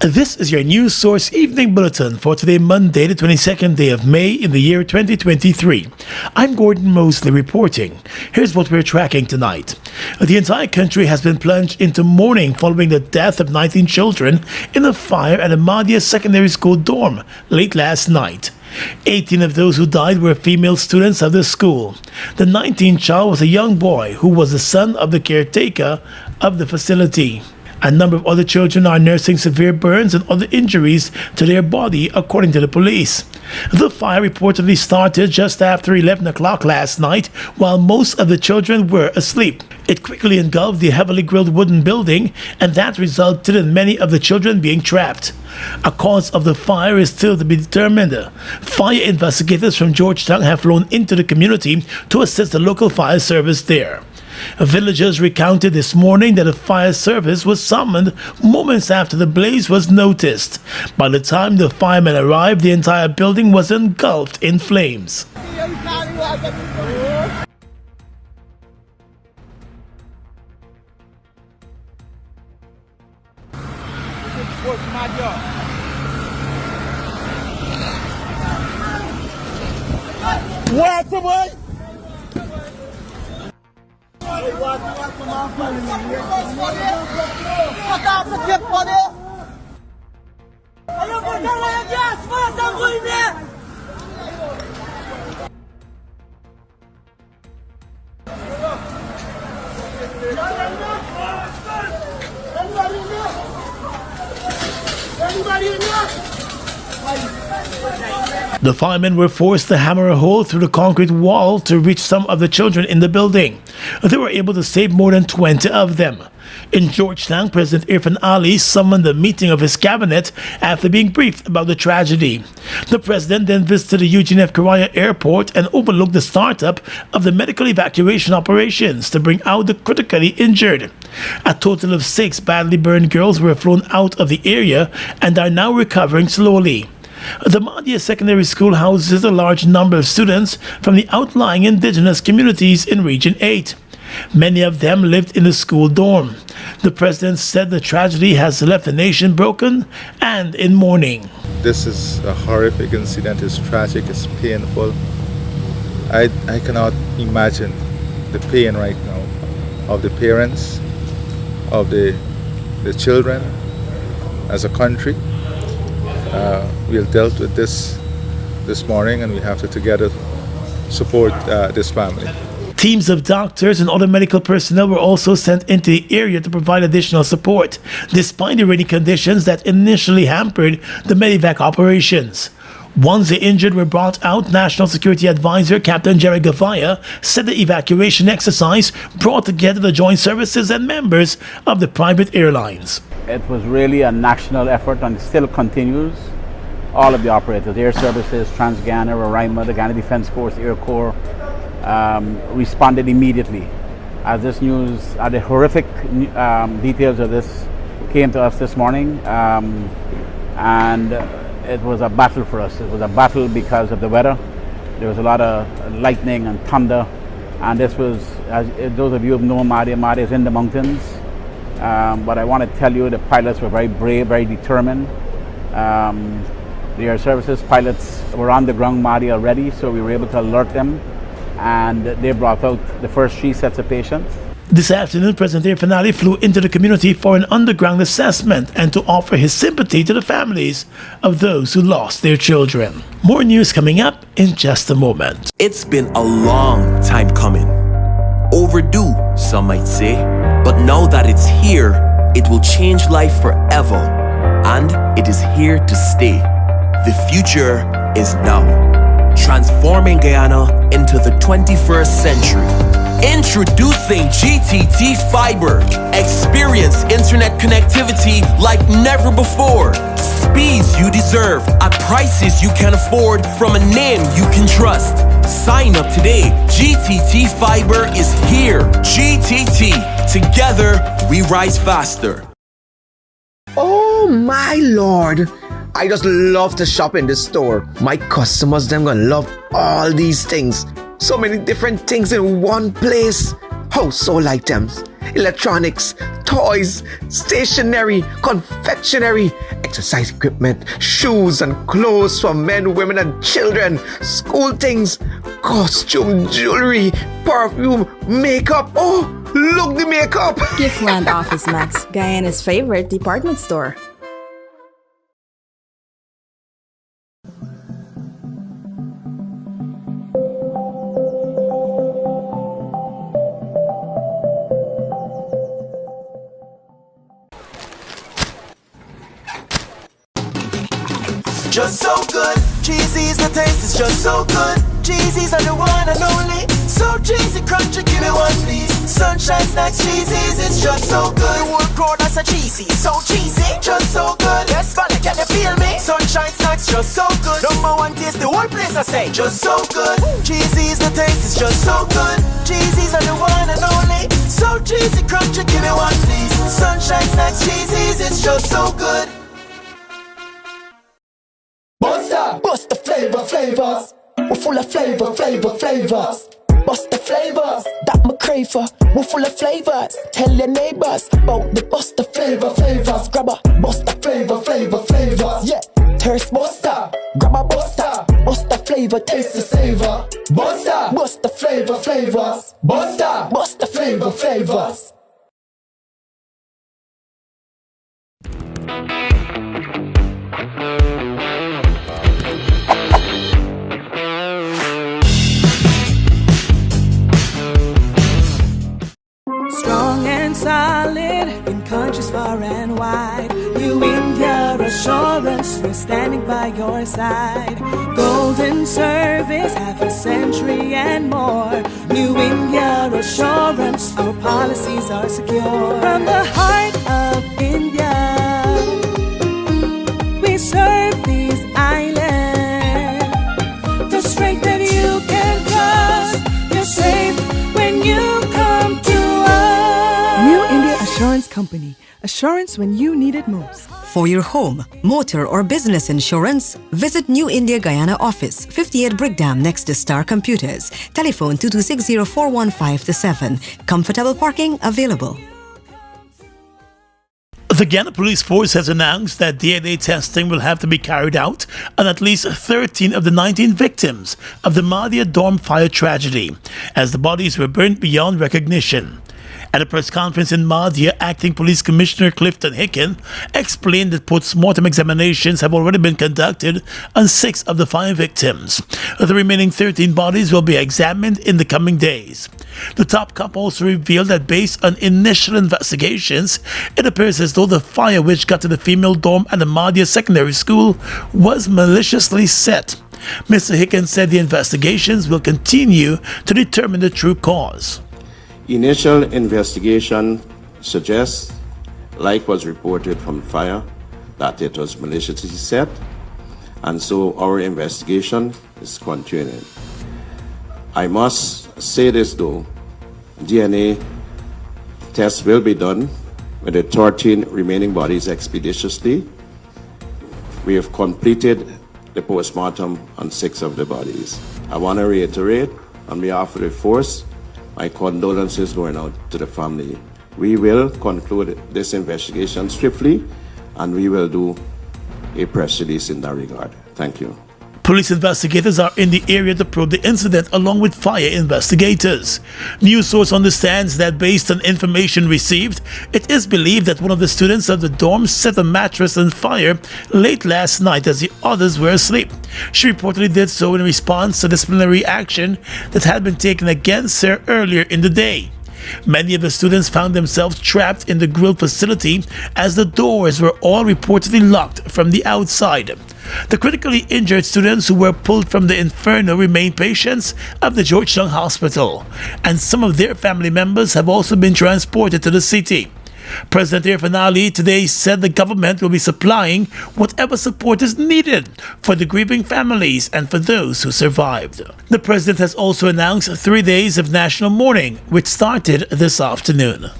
This is your news source evening bulletin for today, Monday, the 22nd day of May in the year 2023. I'm Gordon Mosley reporting. Here's what we're tracking tonight. The entire country has been plunged into mourning following the death of 19 children in a fire at a Mahdia secondary school dorm late last night. 18 of those who died were female students of the school. The 19th child was a young boy who was the son of the caretaker of the facility. A number of other children are nursing severe burns and other injuries to their body, according to the police. The fire reportedly started just after 11 o'clock last night, while most of the children were asleep. It quickly engulfed the heavily grilled wooden building, and that resulted in many of the children being trapped. A cause of the fire is still to be determined. Fire investigators from Georgetown have flown into the community to assist the local fire service there. Villagers recounted this morning that a fire service was summoned moments after the blaze was noticed. By the time the firemen arrived, the entire building was engulfed in flames. What the boy? The firemen were forced to hammer a hole through the concrete wall to reach some of the children in the building. They were able to save more than 20 of them. In Georgetown, President Irfan Ali summoned a meeting of his cabinet after being briefed about the tragedy. The president then visited the Eugene F. Correa Airport and overlooked the startup of the medical evacuation operations to bring out the critically injured. A total of 6 badly burned girls were flown out of the area and are now recovering slowly. The Mahdia Secondary School houses a large number of students from the outlying indigenous communities in Region 8. Many of them lived in the school dorm. The president said the tragedy has left the nation broken and in mourning. This is a horrific incident. It's tragic, it's painful. I cannot imagine the pain right now of the parents, of the children as a country. We have dealt with this morning, and we have to together support this family. Teams of doctors and other medical personnel were also sent into the area to provide additional support, despite the rainy conditions that initially hampered the medevac operations. Once the injured were brought out, National Security Advisor Captain Jerry Gavaya said the evacuation exercise brought together the joint services and members of the private airlines. It was really a national effort, and it still continues. All of the operators, Air Services, Trans-Guyana, Roraima, the Guyana Defence Force, Air Corps, responded immediately. As this news, the horrific details of this came to us this morning, and it was a battle for us. It was a battle because of the weather. There was a lot of lightning and thunder, and this was, as those of you who know Mahdia is in the mountains. But I want to tell you, the pilots were very brave, very determined. The Air Services pilots were on the ground Mahdia already, so we were able to alert them, and they brought out the first 3 sets of patients. This afternoon, President Irfan Ali flew into the community for an underground assessment and to offer his sympathy to the families of those who lost their children. More news coming up in just a moment. It's been a long time coming. Overdue, some might say. But now that it's here, it will change life forever. And it is here to stay. The future is now. Transforming Guyana into the 21st century. Introducing GTT Fiber. Experience internet connectivity like never before. Speeds you deserve at prices you can afford from a name you can trust. Sign up today. GTT Fiber is here. GTT. Together, we rise faster. Oh my lord. I just love to shop in this store. My customers, them gonna love all these things. So many different things in one place. Oh, so like them. electronics, toys, stationery, confectionery, exercise equipment, shoes and clothes for men, women, and children, school things, costume, jewelry, perfume, makeup. Oh, look, the makeup! Giftland Office Max, Guyana's favorite department store. Just so good, cheesy's the taste is just so good. Cheesy's are the one and only. So cheesy, crunchy, give me one please. Sunshine Snacks cheesies, it's just so good. The whole crowd that's a cheesy, so cheesy, just so good. Yes, fella, can you feel me? Sunshine Snacks, just so good. Number one taste, the whole place I say, just so good. Cheesy's the taste is just so good. Cheesy's are the one and only. So cheesy, crunchy, give me one please. Sunshine Snacks cheesies, it's just so good. Bust the flavors. We're full of flavors. Bust the flavors, that me crave for. We're full of flavors. Tell your neighbors about the bust the flavors. Grab a bust the flavors. Yeah, thirst buster. Grab a buster. Bust the flavor, taste the savor. Bust the flavors. Bust the flavors. Strong and solid in countries far and wide. New India Assurance, we're standing by your side. Golden service, half a century and more. New India Assurance, our policies are secure. From the heart of India, we serve these islands. The strength that you can trust, you're safe when you come to New India Assurance Company. Assurance when you need it most. For your home, motor or business insurance, visit New India Guyana office, 58 Brickdam next to Star Computers. Telephone 2260-415-7. Comfortable parking available. The Guyana Police Force has announced that DNA testing will have to be carried out on at least 13 of the 19 victims of the Madia dorm fire tragedy, as the bodies were burnt beyond recognition. At a press conference in Madia, Acting Police Commissioner Clifton Hicken explained that post-mortem examinations have already been conducted on 6 of the 5 victims. The remaining 13 bodies will be examined in the coming days. The top cop also revealed that based on initial investigations, it appears as though the fire which got to the female dorm at the Madia Secondary School was maliciously set. Mr. Hicken said the investigations will continue to determine the true cause. Initial investigation suggests, like was reported from fire, that it was maliciously set, and so our investigation is continuing. I must say this though, DNA tests will be done with the 13 remaining bodies expeditiously. We have completed the postmortem on 6 of the bodies. I want to reiterate on behalf of the force, my condolences going out to the family. We will conclude this investigation swiftly, and we will do a press release in that regard. Thank you. Police investigators are in the area to probe the incident along with fire investigators. News source understands that based on information received, it is believed that one of the students of the dorm set a mattress on fire late last night as the others were asleep. She reportedly did so in response to disciplinary action that had been taken against her earlier in the day. Many of the students found themselves trapped in the grill facility as the doors were all reportedly locked from the outside. The critically injured students who were pulled from the inferno remain patients of the Georgetown Hospital, and some of their family members have also been transported to the city. President Irfan Ali today said the government will be supplying whatever support is needed for the grieving families and for those who survived. The president has also announced 3 days of national mourning, which started this afternoon.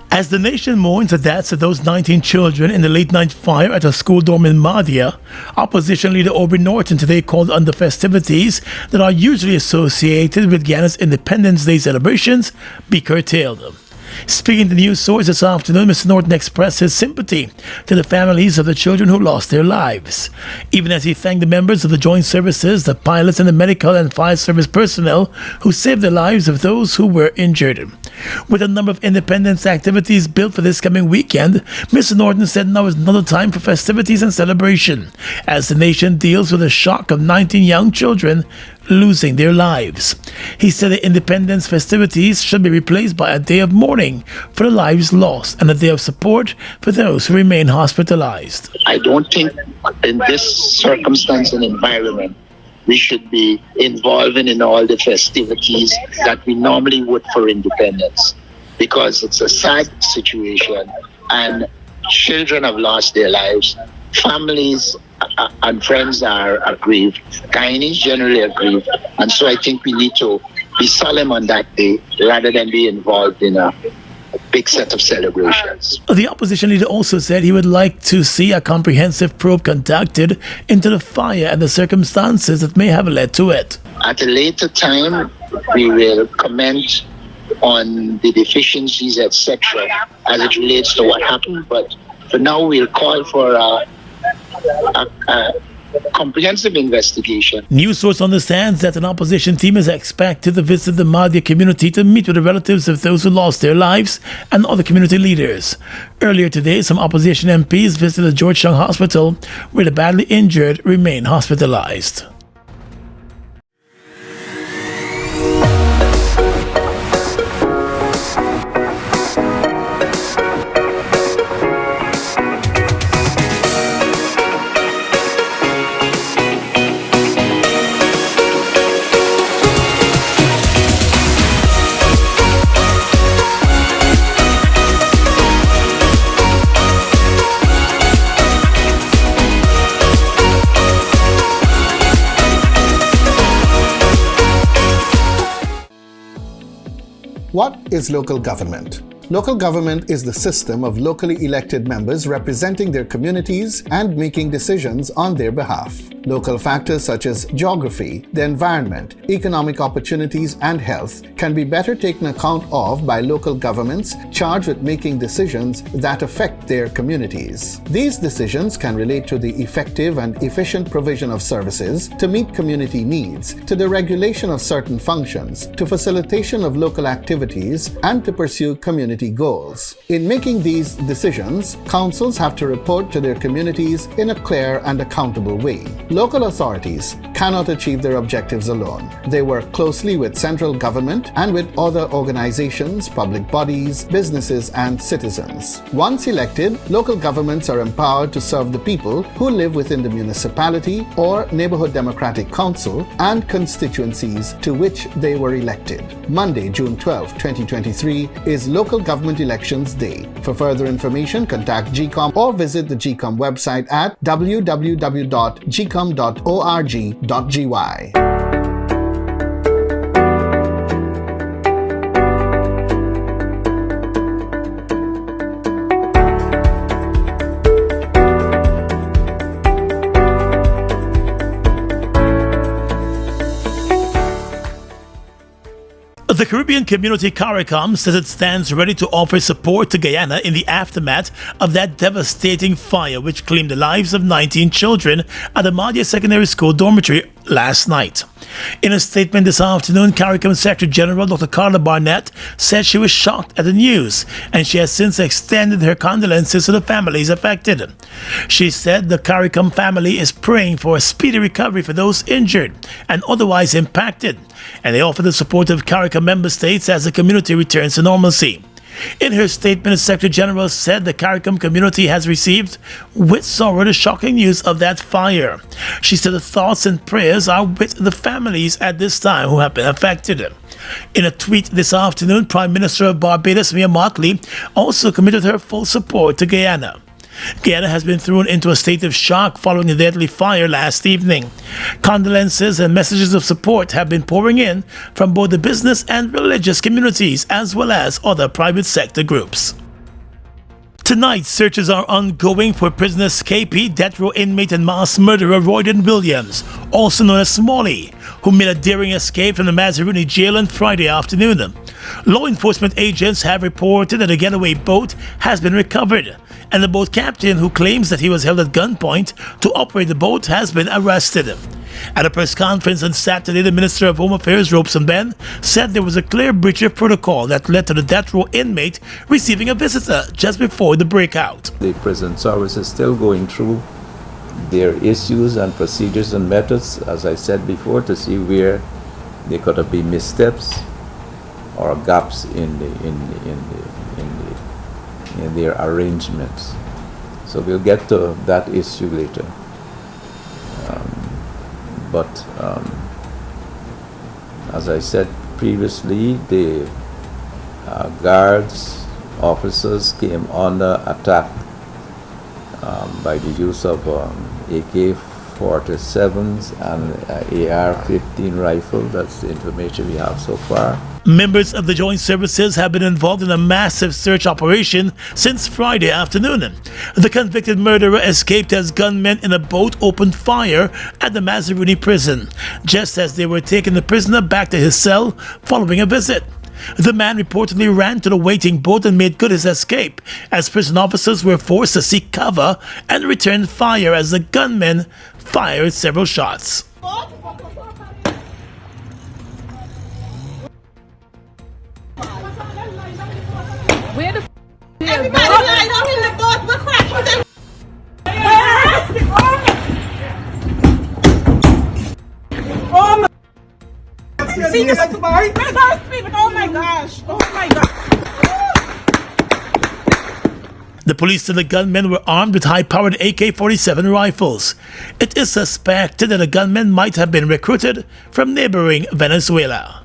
As the nation mourns the deaths of those 19 children in the late-night fire at a school dorm in Madia, opposition leader Aubrey Norton today called on the festivities that are usually associated with Guyana's Independence Day celebrations be curtailed. Speaking to the news source this afternoon, Mr. Norton expressed his sympathy to the families of the children who lost their lives, even as he thanked the members of the joint services, the pilots and the medical and fire service personnel who saved the lives of those who were injured. With a number of independence activities built for this coming weekend, Mr. Norton said now is not a time for festivities and celebration, as the nation deals with the shock of 19 young children losing their lives. He said the independence festivities should be replaced by a day of mourning for the lives lost and a day of support for those who remain hospitalized. I don't think in this circumstance and environment we should be involving in all the festivities that we normally would for independence, because it's a sad situation and children have lost their lives, families and friends are aggrieved, Guyanese generally aggrieved, and so I think we need to be solemn on that day rather than be involved in a big set of celebrations. The opposition leader also said he would like to see a comprehensive probe conducted into the fire and the circumstances that may have led to it. At a later time, we will comment on the deficiencies, etc., as it relates to what happened, but for now we'll call for a comprehensive investigation. News source understands that an opposition team is expected to visit the Madhya community to meet with the relatives of those who lost their lives and other community leaders. Earlier today, some opposition MPs visited the Georgetown Hospital, where the badly injured remain hospitalized. What is local government? Local government is the system of locally elected members representing their communities and making decisions on their behalf. Local factors such as geography, the environment, economic opportunities, and health can be better taken account of by local governments charged with making decisions that affect their communities. These decisions can relate to the effective and efficient provision of services to meet community needs, to the regulation of certain functions, to facilitation of local activities, and to pursue community goals. In making these decisions, councils have to report to their communities in a clear and accountable way. Local authorities cannot achieve their objectives alone. They work closely with central government and with other organizations, public bodies, businesses, and citizens. Once elected, local governments are empowered to serve the people who live within the municipality or neighborhood democratic council and constituencies to which they were elected. Monday, June 12, 2023 is Local Government Elections Day. For further information, contact GCOM or visit the GCOM website at www.gcom.org.gy. The Caribbean Community CARICOM says it stands ready to offer support to Guyana in the aftermath of that devastating fire which claimed the lives of 19 children at the Madhya Secondary School dormitory last night. In a statement this afternoon, CARICOM Secretary General Dr. Carla Barnett said she was shocked at the news and she has since extended her condolences to the families affected. She said the CARICOM family is praying for a speedy recovery for those injured and otherwise impacted, and they offer the support of CARICOM member states as the community returns to normalcy. In her statement, the Secretary General said the CARICOM community has received with sorrow the shocking news of that fire. She said the thoughts and prayers are with the families at this time who have been affected. In a tweet this afternoon, Prime Minister of Barbados, Mia Mottley, also committed her full support to Guyana. Guyana has been thrown into a state of shock following a deadly fire last evening. Condolences and messages of support have been pouring in from both the business and religious communities as well as other private sector groups. Tonight, searches are ongoing for prisoner escapee, death row inmate and mass murderer Royden Williams, also known as Smalley, who made a daring escape from the Mazaruni jail on Friday afternoon. Law enforcement agents have reported that a getaway boat has been recovered, and the boat captain, who claims that he was held at gunpoint to operate the boat, has been arrested. At a press conference on Saturday, the Minister of Home Affairs, Robeson Ben, said there was a clear breach of protocol that led to the death row inmate receiving a visitor just before the breakout. The prison service is still going through their issues and procedures and methods, as I said before, to see where there could have been missteps or gaps in their arrangements. So we'll get to that issue later. But as I said previously, the guards, officers came under attack by the use of AK-47s and AR-15 rifle. That's the information we have so far. Members of the joint services have been involved in a massive search operation since Friday afternoon. The convicted murderer escaped as gunmen in a boat opened fire at the Mazaruni prison, just as they were taking the prisoner back to his cell following a visit. The man reportedly ran to the waiting boat and made good his escape, as prison officers were forced to seek cover and return fire as the gunmen fired several shots. Where the everybody line up in the boat, we're crashing them. Oh my. Oh my gosh. Oh my gosh. The police and the gunmen were armed with high-powered AK-47 rifles. It is suspected that the gunmen might have been recruited from neighboring Venezuela.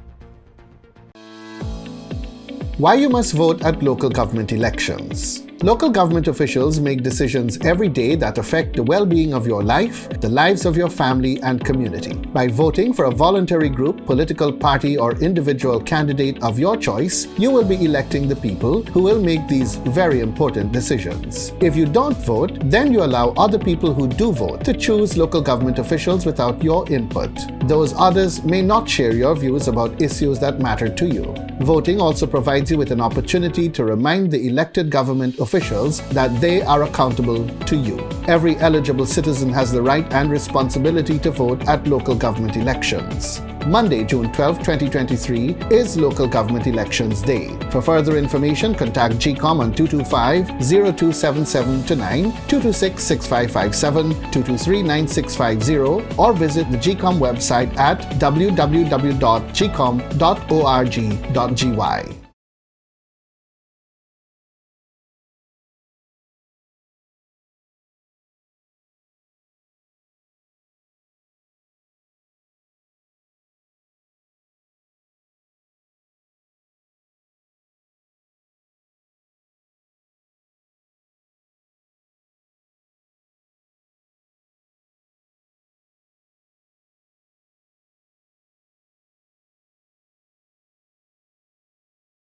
Why you must vote at local government elections. Local government officials make decisions every day that affect the well-being of your life, the lives of your family and community. By voting for a voluntary group, political party or individual candidate of your choice, you will be electing the people who will make these very important decisions. If you don't vote, then you allow other people who do vote to choose local government officials without your input. Those others may not share your views about issues that matter to you. Voting also provides you with an opportunity to remind the elected government officials that they are accountable to you. Every eligible citizen has the right and responsibility to vote at local government elections. Monday, June 12, 2023 is Local Government Elections Day. For further information, contact GCOM on 225-0277-9, 226-6557, 223-9650 or visit the GCOM website at www.gcom.org.gy.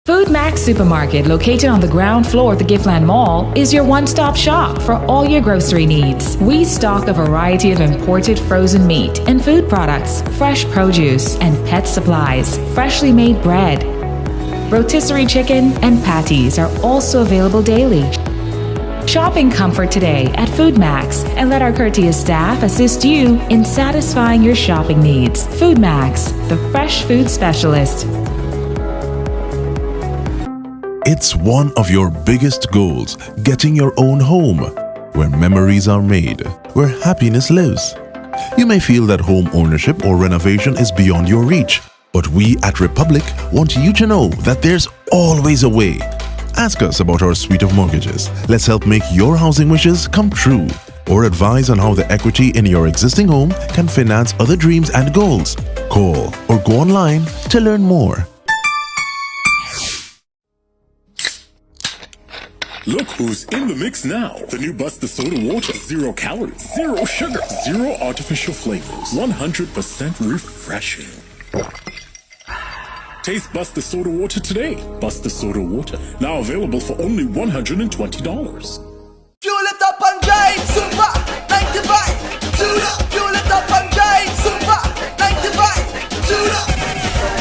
Food Max Supermarket, located on the ground floor of the Giftland Mall, is your one-stop shop for all your grocery needs. We stock a variety of imported frozen meat and food products, fresh produce, and pet supplies, freshly made bread. Rotisserie chicken and patties are also available daily. Shop in comfort today at Food Max and let our courteous staff assist you in satisfying your shopping needs. Food Max, the fresh food specialist. It's one of your biggest goals, getting your own home, where memories are made, where happiness lives. You may feel that home ownership or renovation is beyond your reach, but we at Republic want you to know that there's always a way. Ask us about our suite of mortgages. Let's help make your housing wishes come true. Or advise on how the equity in your existing home can finance other dreams and goals. Call or go online to learn more. Look who's in the mix now. The new Buster Soda Water. 0 calories, 0 sugar, 0 artificial flavors. 100% refreshing. Taste Buster Soda Water today. Buster Soda Water, now available for only $120. Fuel it up and drive, Super 95. Tune up. Fuel it up and drive, Super 95. Tune up.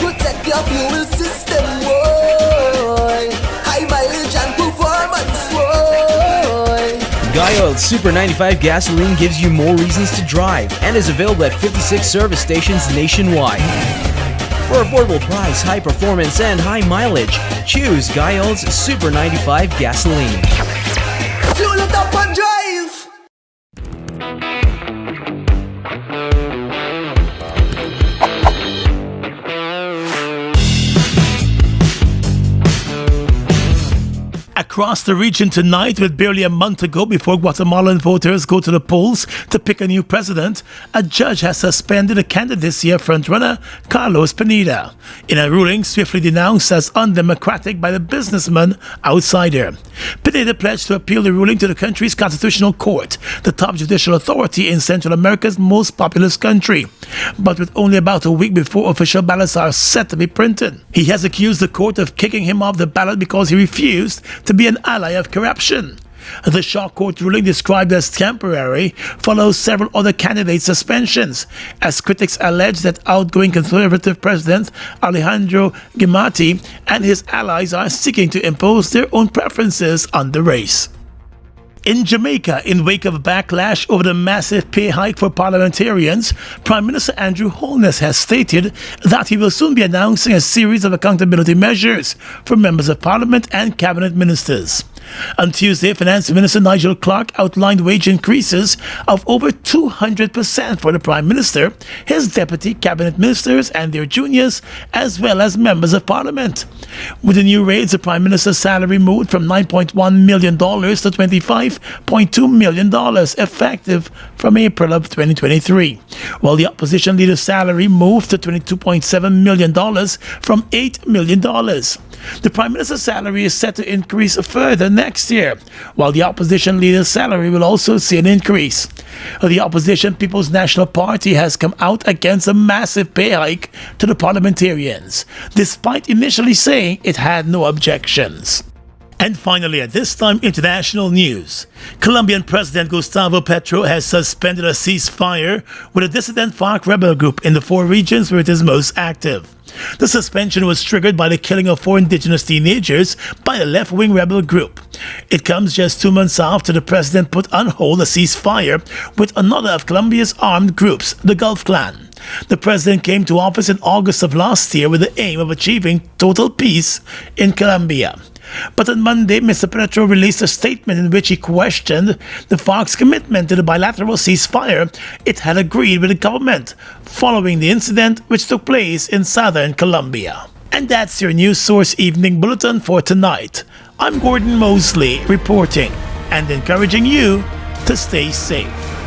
Protect your fuel system, boy. High mileage and performance, boy. Guy Oil Super 95 gasoline gives you more reasons to drive and is available at 56 service stations nationwide. For affordable price, high performance, and high mileage, choose Guy Oil's Super 95 gasoline. Fuel it up and drive. Across the region tonight, with barely a month to go before Guatemalan voters go to the polls to pick a new president, a judge has suspended a candidacy frontrunner Carlos Pineda in a ruling swiftly denounced as undemocratic by the businessman Outsider. Pineda pledged to appeal the ruling to the country's constitutional court, the top judicial authority in Central America's most populous country. But with only about a week before official ballots are set to be printed, he has accused the court of kicking him off the ballot because he refused to be an ally of corruption. The shock court ruling, described as temporary, follows several other candidates' suspensions, as critics allege that outgoing conservative President Alejandro Gimati and his allies are seeking to impose their own preferences on the race. In Jamaica, in wake of backlash over the massive pay hike for parliamentarians, Prime Minister Andrew Holness has stated that he will soon be announcing a series of accountability measures for members of parliament and cabinet ministers. On Tuesday, Finance Minister Nigel Clark outlined wage increases of over 200% for the Prime Minister, his deputy cabinet ministers and their juniors, as well as members of parliament. With the new rates, the Prime Minister's salary moved from $9.1 million to $25.2 million, effective from April of 2023, while the opposition leader's salary moved to $22.7 million from $8 million. The Prime Minister's salary is set to increase further next year, while the opposition leader's salary will also see an increase. The opposition People's National Party has come out against a massive pay hike to the parliamentarians, despite initially saying it had no objections. And finally, at this time, international news. Colombian President Gustavo Petro has suspended a ceasefire with a dissident FARC rebel group in the 4 regions where it is most active. The suspension was triggered by the killing of 4 indigenous teenagers by a left-wing rebel group. It comes just 2 months after the president put on hold a ceasefire with another of Colombia's armed groups, the Gulf Clan. The president came to office in August of last year with the aim of achieving total peace in Colombia. But on Monday, Mr. Petro released a statement in which he questioned the FARC's commitment to the bilateral ceasefire it had agreed with the government following the incident which took place in southern Colombia. And that's your News Source Evening Bulletin for tonight. I'm Gordon Mosley reporting and encouraging you to stay safe.